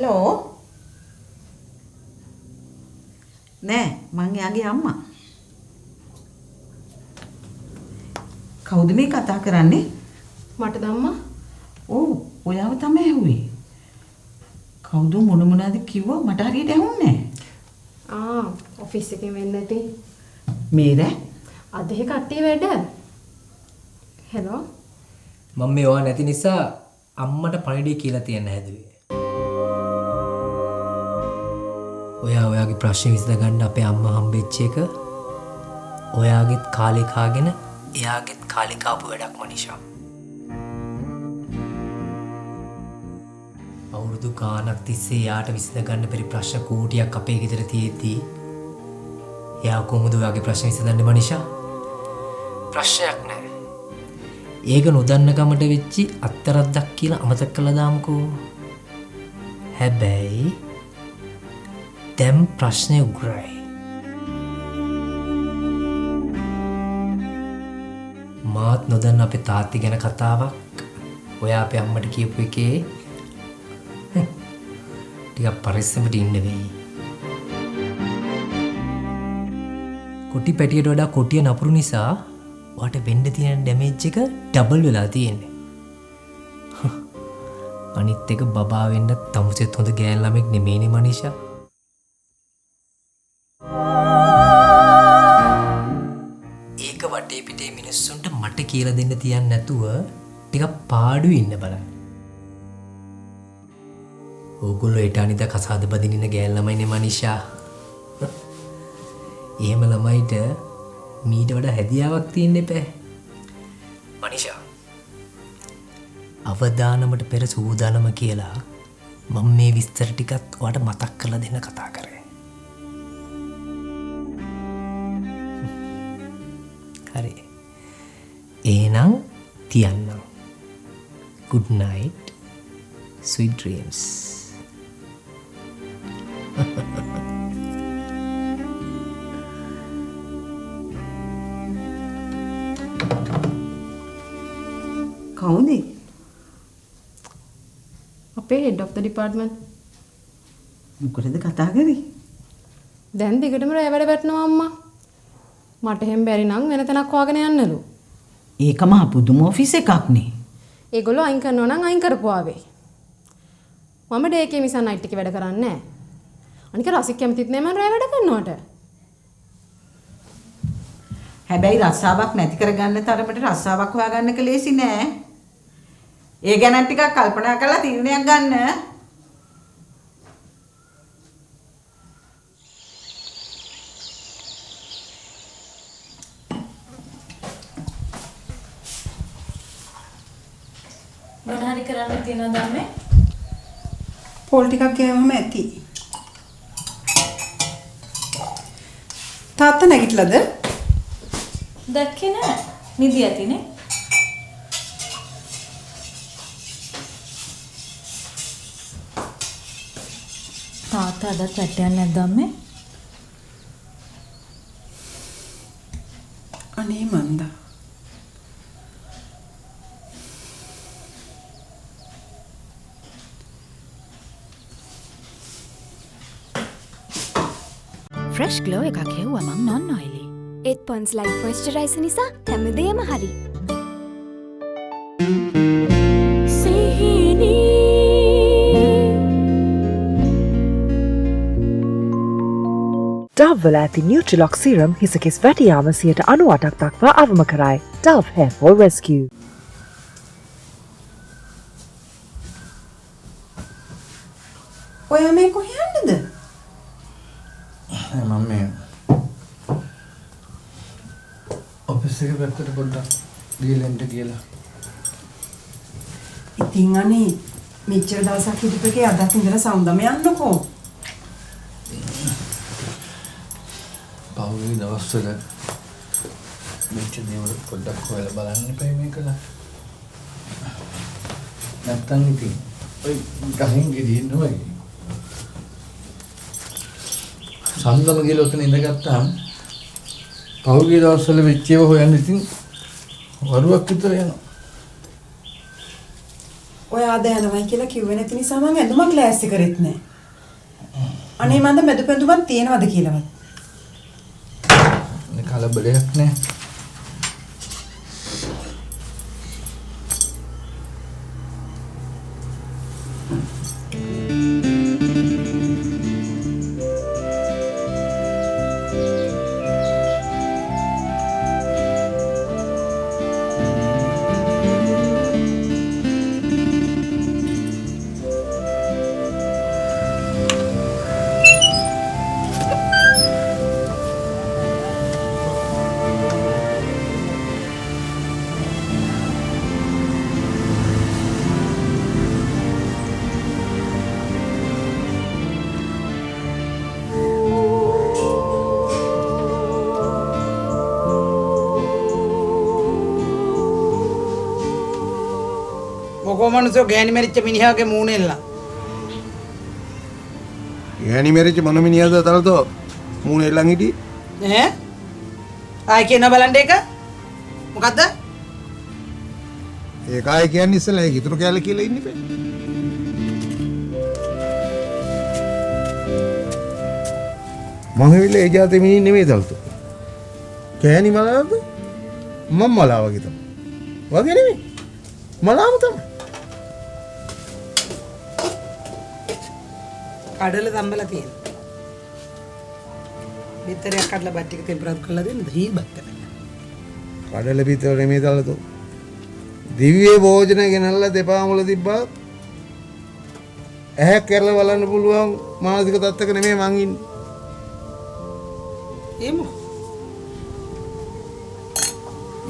Hello නෑ මං එයාගේ අම්මා. කවුද මේ කතා කරන්නේ? මට දම්මා. ඔව් ඔයාව තමයි ඇහුවේ. කවුද මොනද කිව්වා මට හරියට ඇහුන්නේ නෑ. ඔෆිස් එකෙන් වෙන්න ඇති. මේර අද එහෙ කට්ටිය වැඩ. හෙලෝ. මම මේ ඔයා නැති නිසා අම්මට පණිඩිය කියලා තියන්න හැදුවේ. ඔයාගේ ප්‍රශ්න විසඳ ගන්න අපේ අම්මා හම්බෙච්ච එක ඔයාගෙත් කාලේ කාගෙන එයාගෙත් කාලේ කාපු වැඩක් මනිෂා. අවුරුදු ගානක් තිස්සේ යාට විසඳ ගන්න බැරි ප්‍රශ්න කෝටියක් අපේ ගෙදර තියෙද්දී එයා කොහොමද ඔයාගේ ප්‍රශ්න විසඳන්නේ මනිෂා? ප්‍රශ්නයක් නෑ. ඒක නොදන්න ගමට වෙච්චි අත්තරද්දක් කියලා අමතක කළා දාමුකෝ. හැබැයි දැන් ප්‍රශ්නේ උග්‍රයි. මාත් නොදන්න අපේ තාත්ති ගැන කතාවක් ඔයා අපේ අම්මට කියපු එකේ ටිකක් පරිස්සමට ඉන්න වෙයි. කොටි පැටියට වඩා කොටිය නපුරු නිසා ඔයාට වෙන්න තියෙන ඩැමේජ් එක ඩබල් වෙලා තියෙන්නේ. අනිත් එක බබා වෙන්න තමුසෙත් හොඳ ගෑන් ළමෙක් නෙමෙයිනේ මනිෂා. ඒක වටේ පිටේ මිනිස්සුන්ට මට කියලා දෙන්න තියන්නේ නැතුව ටිකක් පාඩුවේ ඉන්න බලන්න. ඕගොල්ලෝ ඊටානිද කසාද බදින්න ගෑන් ළමයිනේ මනිෂා. එහෙම ළමයිට මීට වඩා හැදියාවක් තියෙන්න එපා. මනිෂා. අවදානමට පෙර සූදානම කියලා මම මේ විස්තර ටිකත් ඔයාලට මතක් කරලා දෙන්න කතා කරේ. හරි. එහෙනම් තියන්නම්. Good night. Sweet dreams. කවුද? අපේ head of the department. මොකටද කතා කරේ? දැන් දිගටම රැ වැඩ වැටෙනවා අම්මා. මට එහෙම බැරි නම් වෙන තැනක් හොයාගෙන යන්නලු. ඒක මහ පුදුම ඔෆිස් එකක් නේ. ඒගොල්ලෝ අයින් කරනවා නම් අයින් කරපුවාවේ. මම ඩේ එකේ මිසන් නයිට් එකේ වැඩ කරන්නේ නැහැ. අනික රසික කැමතිත් නෑ මම රැ වැඩ කරනවට. හැබැයි රස්සාවක් නැති කරගන්න තරමට රස්සාවක් හොයාගන්න එක ලේසි නෑ. ඒ ගැන ටිකක් කල්පනා කරලා තීරණයක් ගන්න. මොනහරි කරන්න තියනවද අම්මේ? පොල් ටිකක් ගෑවම ඇති. තාත්තා නැගිටලාද? දැක්කේ නෑ. නිදි ඇතිනේ. තාත්තා අදත් වැටයක් නැද්ද අම්මේ? අනේ මන්දා. ෆ්‍රෙෂ් ග්ලෝ එකක් හෙව්වා මං නොන් ඔයිලි. ඒත් පොන්ස් ලයිට් මොයිස්චරයිසර් නිසා හැමදේම හරි. Dove වල ඇති Nutrilux serum හිසකෙස් වැටි යාම 98%ක් දක්වා අවම කරයි. Dove Hair Fall Rescue. ඔයා මේ කොහේ යන්නද? මම මේ ඔෆිස් එකේ පැත්තට පොඩ්ඩක් ගිහලා කියලා. ඉතින් අනේ මෙච්චර දවසක් හිටපෙකේ අදත් ඉඳලා සෞන්දම යන්නකෝ. පහුගිය දවස්වල මෙච්චර දේවල් පොඩ්ඩක් හොයලා බලන්න එපා මේකලා. නැත්තම් ඉතින් ඔය ගහින් ගෙදින්න ඔය සම්දම ගිහලා ඔතන ඉඳගත්තාම පහුගිය දවස්වල වෙච්ච ඒවා හොයන්න ඉතින් වරුවක් විතර යනවා. ඔය ආද යනවයි කියලා කිව්වේ නැති නිසා මම ඇඳුමක් ලෑස්ති කරෙත් නෑ. අනේ මන්ද මෙදු පෙඳුමක් තියෙනවද කියලාවත්. මේ කලබලයක් නෑ. මොකෝ මනුස්සෝ ගෑණි මැරිච්ච මිනිහාගේ මූණෙල්ල. ගෑණි මැරිච්ච මොන මිනිහද තරතෝ මූණ එල්ලන් හිටියේ? ඈ? ආයි කියන බලන්න එක. මොකද්ද? ඒක ආයි කියන්නේ ඉස්සෙල්ලා ඒක ඉතුරු කැලේ කියලා ඉන්නේ බෑ. මම හිතේ ඒ જાතේ මිනිහ නෙමෙයි තරතෝ. ගෑණි මලාවද? මම මලාව වගේ තමයි. වගේ නෙමෙයි. මලාව තමයි. කඩල තම්බලා තියෙන. බිත්තරයක් කඩලා බත් ටික ටෙම්පරාදු කරලා දෙන්නද? හීබත් කරන්න. කඩල පිටර නෙමෙයි තරතෝ. දිව්‍ය භෝජන ගෙනල්ලා දෙපා මුල තිබ්බා. ඇහැ කරලා බලන්න පුළුවන් මානසික තත්ත්වක නෙමෙයි මං ඉන්නේ. එමු.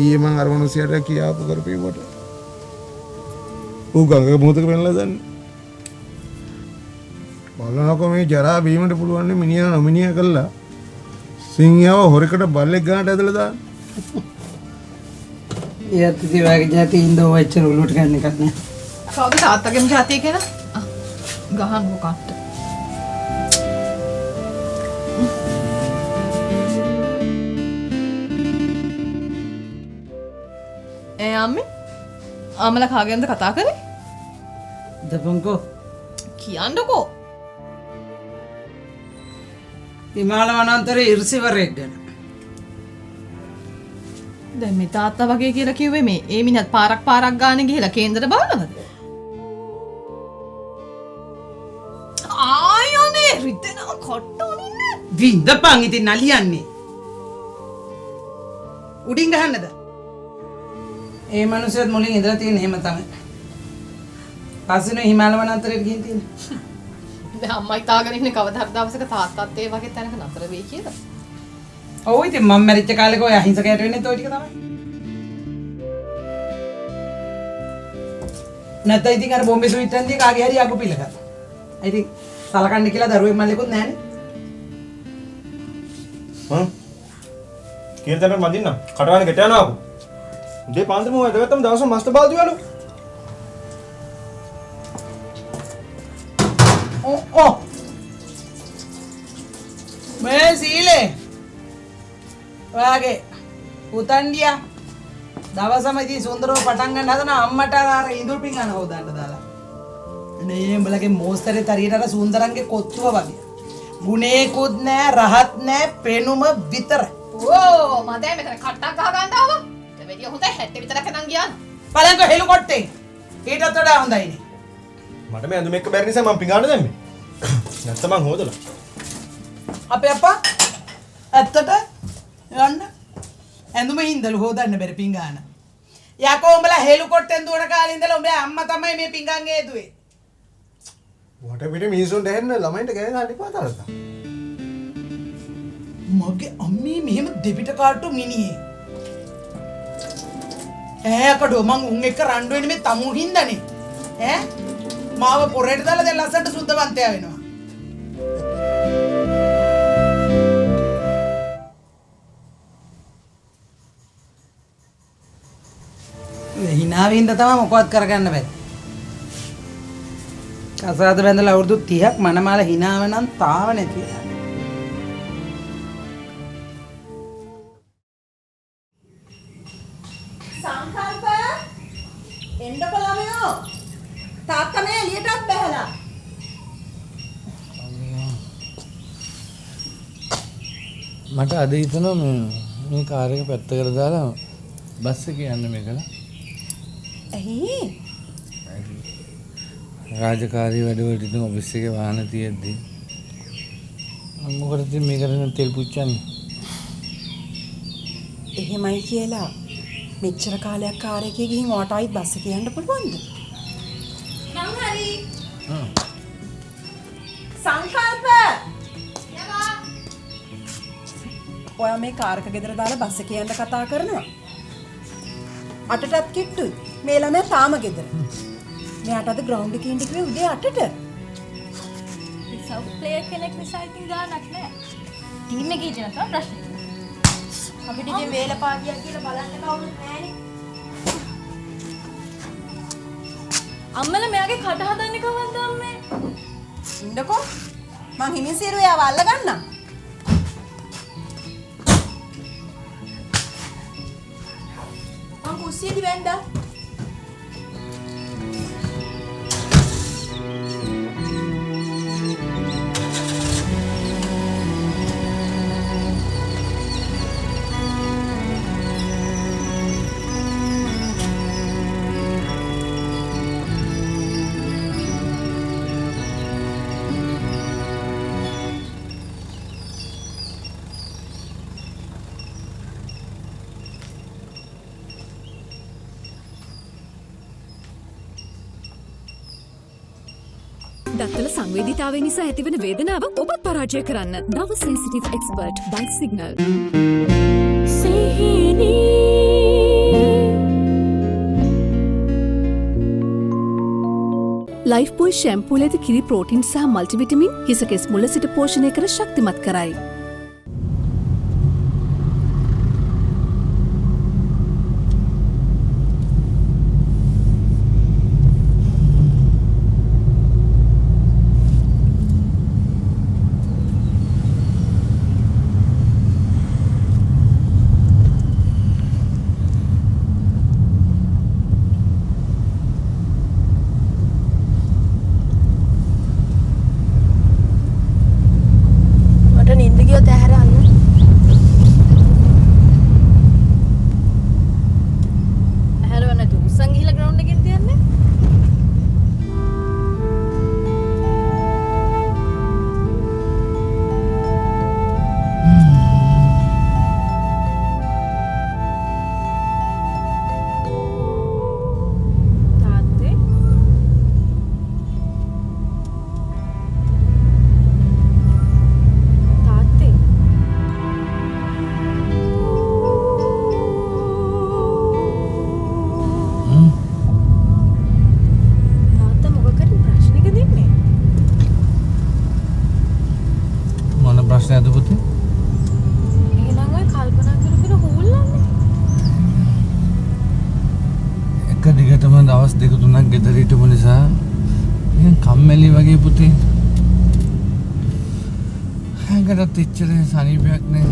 ඊයේ මං අර මිනිහට කියාපු කරපේකට ඌ ගඟ මොහොතක වෙනලා දන්නේ. බලනකො මේ ජරා බීමට පුළුවන් මිනිහා නොමිනියා කළා සිංහව හොරකට බල්ලෙක් ගන්නට ඇදලා දාන්න. ඊයත් ඉතින් වාගේ જાති ඉඳෝ වච්චර උලුවට ගන්න එකක් නෑ. කවුද තාත්තගේම જાතිය කියලා? ගහන් මොකක්ද? අම්මේ ආමලා කාගෙන්ද කතා කරේ? දපංකෝ කියන්නකෝ. හිමාල වනාන්තරයේ ඉර්සිවරෙක් ගැන. දැන් මේ තාත්තා වගේ කියලා කිව්වේ මේ ඒ මිනිහත් පාරක් ගානේ ගිහලා කේන්දරට බලනවද? ආයනේ රිදෙනව කොට්ටෝනින්නේ. වින්දපන් ඉතින් නලියන්නේ. උඩින් ගහන්නද? ඒ මනුස්සයත් මුලින් ඉඳලා තියෙන එහෙම තමයි. පස්සේ හිමාල වනාන්තරයට ගිහින් තියෙන්නේ. දැන් අම්මයි තාගෙන ඉන්නේ කවදා හරි දවසක තාත්තත් ඒ වගේ තැනක නතර වෙයි කියලා. ඔව් ඉතින් මම මැරිච්ච කාලේක ඔය අහිංසකයට වෙන්නේ toy ටික තමයි. නැත්නම් ඉතින් අර බෝම්බේ සුවිත්තන්දී කාගේ හරි අගු පිළක. ඉතින් සලකන්න කියලා දරුවෙක් මල්ලෙකුත් නැහනේ. කියන තැනට මදින්න. කටවන ගෙට යනවා අපු. උදේ පාන්දර මොකද ගත්තම දවස් මස්ත බාල්දිය වලු. ඕ මේ සීලේ ඔයාගේ උතන්ඩියා දවසම ඉතින් සුන්දරව පටන් ගන්න හදන අම්මට අර ඉඳුල් පිඟාන හොදන්න දාලා. අනේ උඹලගේ මෝස්තරේ තරියට අර සුන්දරන්ගේ කොත්තුව වගේ. ගුණේකුත් නෑ රහත් නෑ පෙනුම විතරයි. ඕ මදේ මෙතන කට්ටක් ගහ ගන්න ආවා. දෙවිය හොඳයි 70 විතරක් නං ගියා. බලංග හෙළු කොට්ටේ. ඊටත් වඩා හොඳයිනේ. මට මේ ඇඳුම එක්ක බැරි නිසා මම පිඟාන දැම්මේ. නැත්නම් මං හොදලා. අපේ අප්පා ඇත්තට යන්න ඇඳුම හින්දලු හොදන්න බැරි පිඟාන. යකෝ උඹලා හෙළු කොට්ටෙන් දුවන කාලේ ඉඳලා උඹේ අම්මා තමයි මේ පිඟාන් හේතුවේ. වට පිට මිනිසුන්ට හෙන්න ළමයින්ට ගෑ ගන්න එපා තරතා. මගේ අම්මේ මෙහෙම දෙපිට කාටු මිනිහේ. ඈකඩෝ මං උන් එක්ක රණ්ඩු වෙන්නේ මේ තමු හින්දානේ. ඈ මාව පොරේට දාලා දැන් ලස්සනට සුද්ධවන්තයා වෙනවා. හිනාවින්ද තමයි මොකවත් කරගන්න බැරි. කසාද බැඳලා අවුරුදු 30ක් මනමාල හිනාව නම් තාව නැති වෙලා. සංකල්ප එන්නකො ළමයෝ. තාත්තා මේ එළියටත් බැහැලා. මට අද හිතෙනවා මේ කාර් එක පැත්තකට දාලා බස් එකේ යන්න මේකලා. ඇයි? රාජකාරී වැඩවලට ඉතින් ඔෆිස් එකේ වාහන තියෙද්දි මොකටද මේකට තෙල් පුච්චන්නේ? එහෙමයි කියලා මෙච්චර කාලයක් කාර් එකේ ගිහින් ඔයාටයි බස් එකේ යන්න පුළුවන්ද? මං හරි. සංකල්ප! ඔයා මේ කාර් එක ගෙදර දාලා බස් එකේ යන්න කතා කරනවා. අටටත් කිට්ටුයි. මේ ළමයා තාම ගෙදර. මෙයාට අද ග්‍රවුන්ඩ් එකේ ඉඳි කිව්වේ උදේ 8ට. සව් ප්ලේයර් කෙනෙක් නිසා ඉතින් ගානක් නෑ. ටීම් එකේ ඉන්න තමයි ප්‍රශ්නේ. අපිට ඉතින් වේලපාටියක් කියලා බලන්න කවුරුත් නෑනේ. අම්මලා මෙයාගේ කට හදන්නේ කවද්ද අම්මේ? ඉන්නකෝ. මං හිමින් සීරුව යාව අල්ල ගන්නම්. මං කුස්සියේදී වැන්දා. දත්තල සංවේදීතාවය නිසා ඇතිවන වේදනාව ඔබත් පරාජය කරන්න. නව sensitive expert bite signal. Lifebuoy ෂැම්පූල ඇති කිරි ප්‍රෝටින් සහ මල්ටිවිටමින් හිසකෙස් මුල සිට පෝෂණය කර ශක්තිමත් කරයි. දවස් දෙක තුනක් ගෙදර හිටපු නිසා නිකන් කම්මැලි වගේ පුතේ. හැංගටත් එච්චර සනීපයක් නෑ.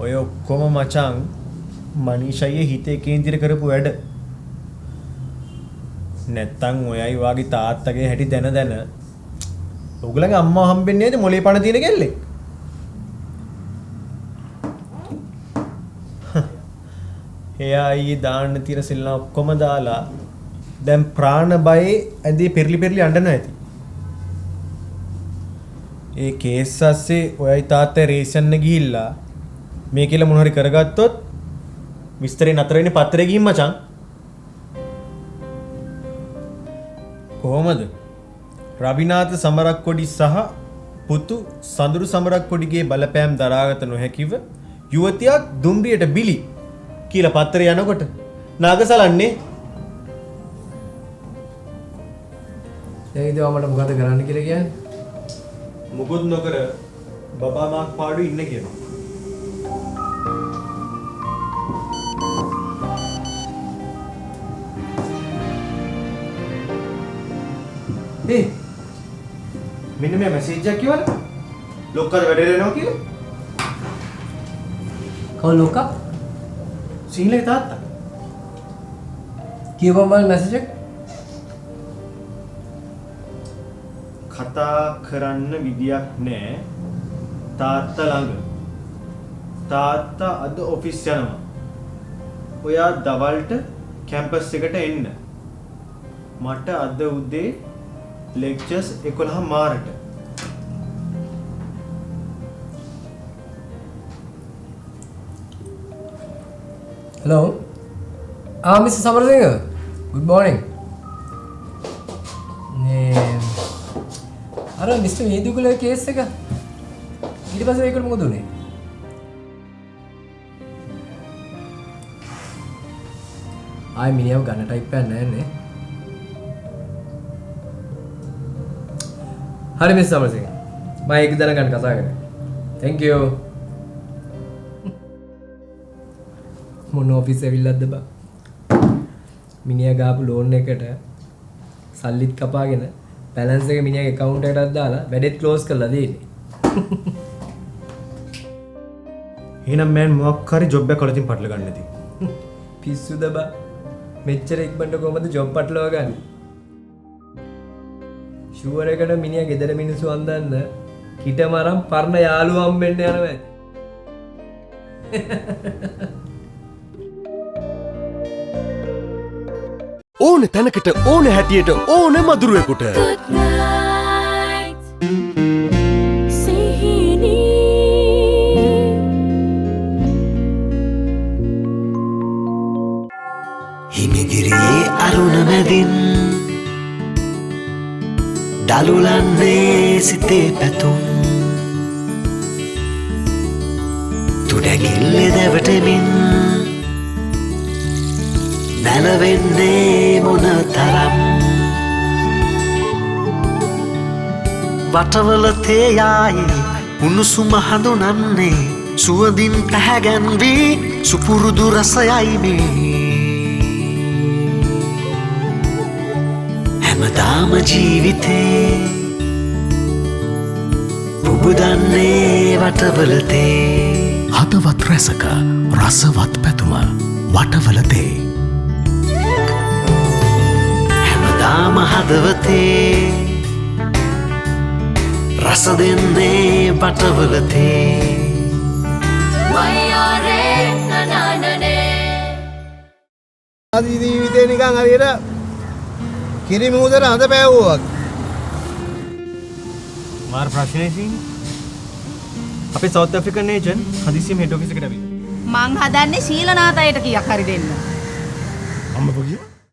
ඔය ඔක්කොම මචං මනීෂයේ හිතේ කේන්ද්‍ර කරපු වැඩ. නැත්තම් ඔයයි වාගේ තාත්තගේ හැටි දැන ඔයගලගේ අම්මා හම්බෙන්නේ නේද මොලේ පණ තියෙන කෙල්ලෙක්. එයා ඊයේ දාන්න තියෙන සෙල්ලම් ඔක්කොම දාලා දැන් ප්‍රාණ බයේ ඇඳේ පෙරලි අඬනවා ඇති. ඒ කේස් අස්සේ ඔයයි තාත්තා රේෂන් එක ගිහිල්ලා මේ කියලා මොන හරි කරගත්තොත් විස්තරේ නතර වෙන්නේ පත්‍රේ ගිහින් මචං. කොහොමද? රවිනාථ සමරක්කොඩි සහ පුතු සඳුරු සමරක්කොඩිගේ බලපෑම් දරාගත නොහැකිව යුවතියක් දුම්රියට බිලි කියලා පත්තරේ යනකොට නාගසලන්නේ. දැන් ඉතින් මට මොකද කරන්න කියලා කියන්නේ? මුකුත් නොකර බබා මාක් පාඩු ඉන්න කියනවා. ඒ මෙන්න මේ මැසේජ් එකක් කියවල ලොක්කද වැඩේ යනවා කියලා. කවුද ලොක්කා? සීලේ තාත්තා. කියවම මැසේජ් එක. කතා කරන්න විදියක් නැහැ තාත්තා ළඟ. තාත්තා අද ඔෆිස් යනවා. ඔයා දවල්ට කැම්පස් එකට එන්න. මට අද උදේ lectures 11 මාරට. Hello. Mr. Samarasinghe. Good morning. අර මිස්ටර් වීදුගලේ කේස් එක ඊට පස්සේ ඒකට මොකද උනේ? ආයි මිනිහව ගන්න ටයිප් එකක් නැහැ නේ. හරි මිස් සමරසිංහ. මම ඒක දැනගන්න කතා කරේ. Thank you. මොන ඔෆිස් ඇවිල්ලාද බා? මිනිහා ගාපු ලෝන් එකට සල්ලිත් කපාගෙන බැලන්ස් එක මිනිහාගේ account එකටත් දාලා වැඩෙත් ක්ලෝස් කරලා දෙන්නේ. එහෙනම් මම මොකක් හරි ජොබ් එකක් වලදී පටල ගන්න නැති. පිස්සුද බා? මෙච්චර ඉක්මනට කොහමද ජොබ් පටලවා ගන්නේ? ෂුවර් එකට මිනිහා ගෙදර මිනිස්සු අන්දන්න කිටමරම් පරණ යාළුවා හම්බෙන්න යනවා ඇති. ඕන තැනකට ඕන හැටියට ඕන මදුරුවෙකුට හිමිගිරියේ අරුණ මැදින් දලුලන්නේ සිතේ පැතුම් තුඩැගිල්ල දැවටමින් නැලවෙන්නේ මොන තරම් වටවල තේයායි උණුසුම හඳුනන්නේ සුවඳින් පැහැගැන්වී සුපුරුදු රසයයි මේ හැමදාම ජීවිතේ පුබුදන්නේ වටවලතේ හදවත් රැසක රසවත් පැතුම වටවලතේ දාම හදවතේ රස දෙන්නේ බටවලතේ වයරේ නනනනේ ආදී ජීවිතේ නිකන් හරියට කිරි මුහුදට හඳ පෑවුවා වගේ. මාර ප්‍රශ්නේ තියෙන්නේ. අපේ සවුත් ඇෆ්‍රිකන් ඒජන්ට් හදිසියෙම හෙඩ් ඔෆිස් එකට ඇවිල්ලා. මං හදන්නේ ශීලනාථයට කීයක් හරි දෙන්න. අම්මපෝ කිව්වා